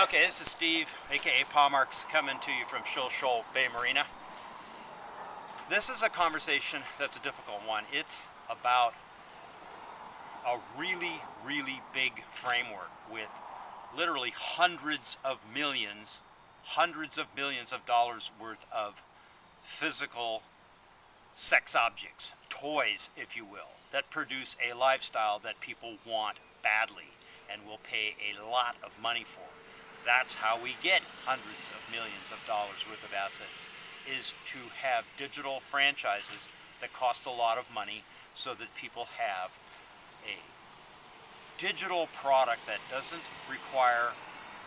Okay, this is Steve, aka Palmarks, coming to you from Shoal Bay Marina. This is a conversation that's a difficult one. It's about a really, really big framework with literally hundreds of millions of dollars worth of physical sex objects, toys, if you will, that produce a lifestyle that people want badly and will pay a lot of money for. That's how we get hundreds of millions of dollars worth of assets, is to have digital franchises that cost a lot of money so that people have a digital product that doesn't require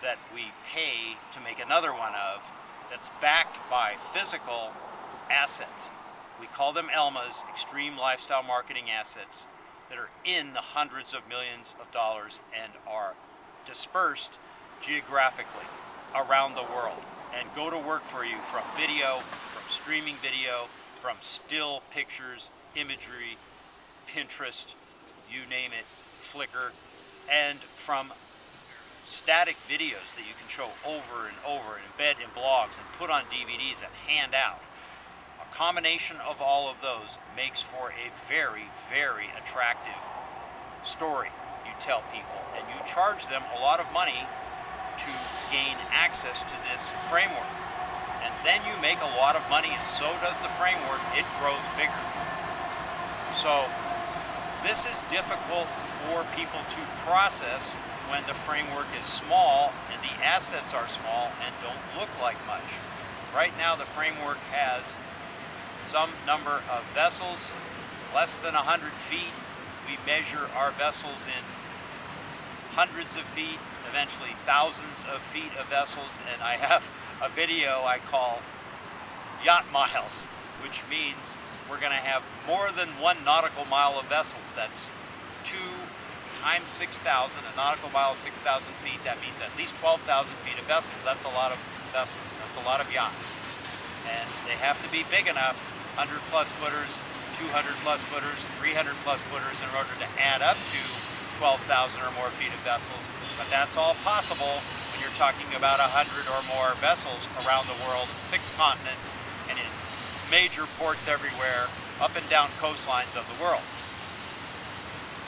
that we pay to make another one of, that's backed by physical assets. We call them ELMAs, Extreme Lifestyle Marketing Assets, that are in the hundreds of millions of dollars and are dispersed geographically around the world and go to work for you from video, from streaming video, from still pictures, imagery, Pinterest, you name it, Flickr, and from static videos that you can show over and over and embed in blogs and put on DVDs and hand out. A combination of all of those makes for a very, very attractive story you tell people, and you charge them a lot of money to gain access to this framework. And then you make a lot of money, and so does the framework. It grows bigger. So this is difficult for people to process when the framework is small and the assets are small and don't look like much. Right now the framework has some number of vessels, less than 100 feet. We measure our vessels in hundreds of feet, eventually thousands of feet of vessels, and I have a video I call yacht miles, which means we're going to have more than 1 nautical mile of vessels. That's 2 times 6,000, a nautical mile is 6,000 feet. That means at least 12,000 feet of vessels. That's a lot of vessels. That's a lot of yachts. And they have to be big enough, 100 plus footers, 200 plus footers, 300 plus footers, in order to add up to 12,000 or more feet of vessels. But that's all possible when you're talking about 100 or more vessels around the world, 6 continents, and in major ports everywhere, up and down coastlines of the world.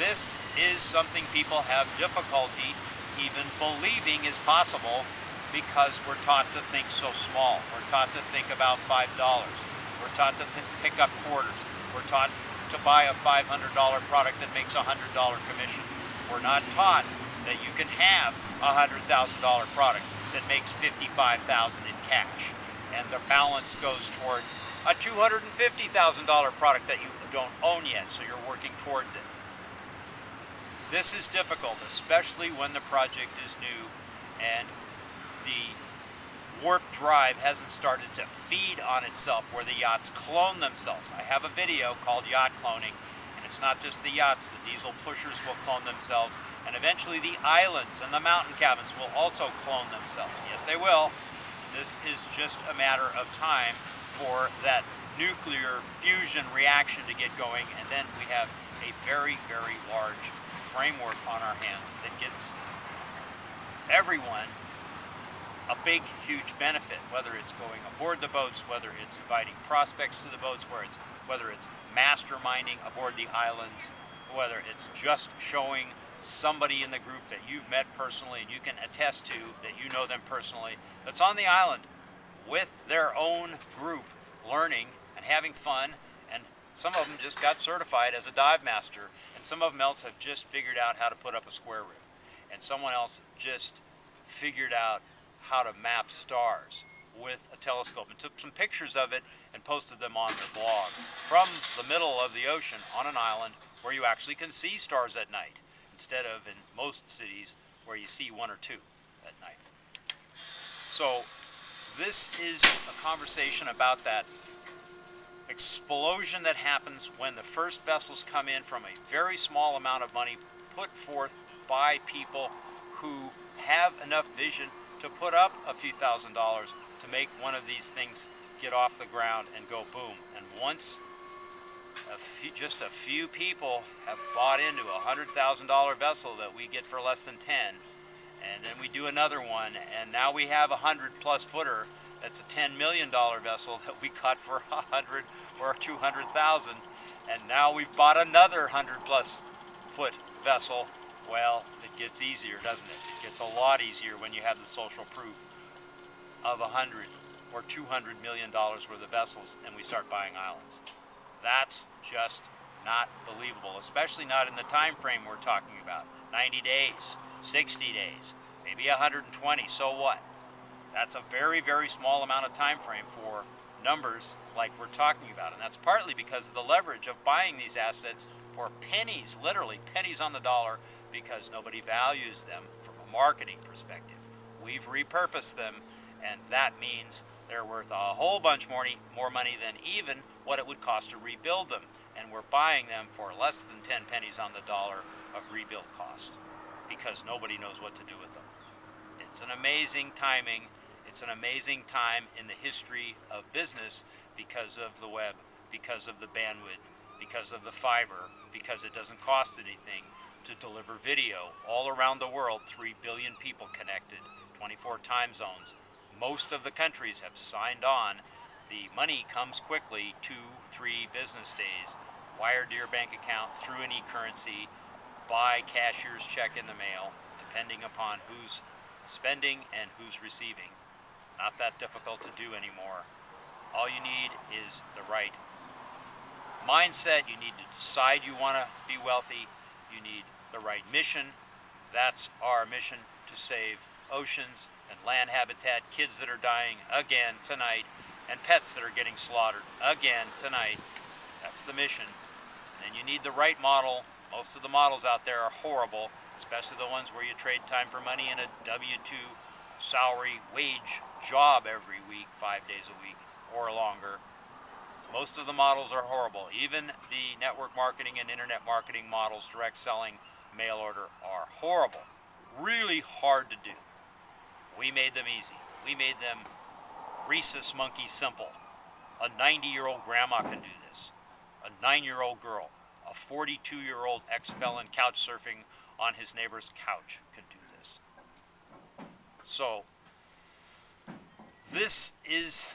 This is something people have difficulty even believing is possible, because we're taught to think so small. We're taught to think about $5. We're taught to pick up quarters. We're taught to buy a $500 product that makes a $100 commission. We're not taught that you can have a $100,000 product that makes $55,000 in cash, and the balance goes towards a $250,000 product that you don't own yet, so you're working towards it. This is difficult, especially when the project is new and the warp drive hasn't started to feed on itself, where the yachts clone themselves. I have a video called Yacht Cloning, and it's not just the yachts. The diesel pushers will clone themselves, and eventually the islands and the mountain cabins will also clone themselves. Yes, they will. This is just a matter of time for that nuclear fusion reaction to get going, and then we have a very, very large framework on our hands that gets everyone a big, huge benefit, whether it's going aboard the boats, whether it's inviting prospects to the boats, whether it's masterminding aboard the islands, whether it's just showing somebody in the group that you've met personally and you can attest to, that you know them personally, that's on the island with their own group, learning and having fun. And some of them just got certified as a dive master, and some of them else have just figured out how to put up a square rib, and someone else just figured out how to map stars with a telescope and took some pictures of it and posted them on their blog from the middle of the ocean on an island where you actually can see stars at night, instead of in most cities where you see 1 or 2 at night. So this is a conversation about that explosion that happens when the first vessels come in from a very small amount of money put forth by people who have enough vision to put up a few $1,000s to make one of these things get off the ground and go boom. And once just a few people have bought into a $100,000 vessel that we get for less than 10, and then we do another one, and now we have a 100+ footer. That's a $10 million vessel that we caught for 100 or 200,000, and now we've bought another 100+ foot vessel. Well, it gets easier, doesn't it? It gets a lot easier when you have the social proof of 100 or 200 million dollars worth of vessels, and we start buying islands. That's just not believable, especially not in the time frame we're talking about. 90 days, 60 days, maybe 120, so what? That's a very, very small amount of time frame for numbers like we're talking about, and that's partly because of the leverage of buying these assets for pennies, literally pennies on the dollar, because nobody values them from a marketing perspective. We've repurposed them, and that means they're worth a whole bunch more money than even what it would cost to rebuild them, and we're buying them for less than 10 pennies on the dollar of rebuild cost because nobody knows what to do with them. It's an amazing timing. It's an amazing time in the history of business because of the web, because of the bandwidth, because of the fiber, because it doesn't cost anything to deliver video all around the world. 3 billion people connected, 24 time zones. Most of the countries have signed on. The money comes quickly, 2-3 business days, wired to your bank account through an e-currency, by cashier's check in the mail, depending upon who's spending and who's receiving. Not that difficult to do anymore. All you need is the right mindset. You need to decide you want to be wealthy. You need the right mission. That's our mission, to save oceans and land habitat, kids that are dying again tonight, and pets that are getting slaughtered again tonight. That's the mission. And you need the right model. Most of the models out there are horrible, especially the ones where you trade time for money in a W-2 salary wage job every week, 5 days a week or longer. Most of the models are horrible. Even the network marketing and internet marketing models, direct selling, mail order, are horrible. Really hard to do. We made them easy. We made them rhesus monkey simple. A 90-year-old grandma can do this. A 9-year-old girl, a 42-year-old ex-felon couch surfing on his neighbor's couch can do this. So, this is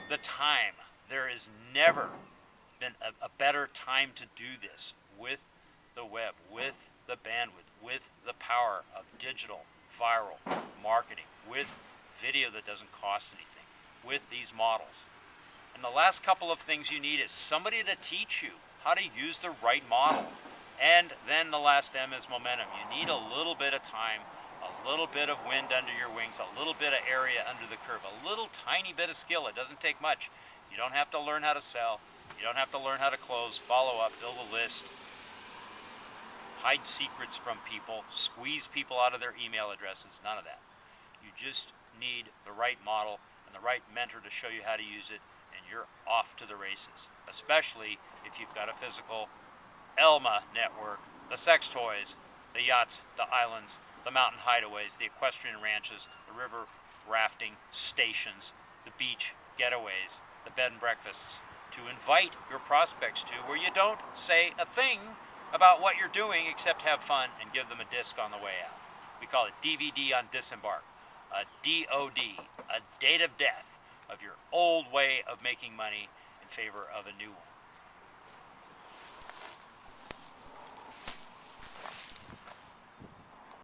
the time. There has never been a better time to do this with the web, with the bandwidth, with the power of digital, viral marketing, with video that doesn't cost anything, with these models. And the last couple of things you need is somebody to teach you how to use the right model. And then the last M is momentum. You need a little bit of time, a little bit of wind under your wings, a little bit of area under the curve, a little tiny bit of skill. It doesn't take much. You don't have to learn how to sell. You don't have to learn how to close, follow up, build a list, hide secrets from people, squeeze people out of their email addresses, none of that. You just need the right model and the right mentor to show you how to use it, and you're off to the races, especially if you've got a physical Elma network, the sex toys, the yachts, the islands, the mountain hideaways, the equestrian ranches, the river rafting stations, the beach getaways, the bed and breakfasts, to invite your prospects to, where you don't say a thing about what you're doing except have fun and give them a disc on the way out. We call it DVD on disembark, a DOD, a date of death of your old way of making money in favor of a new one.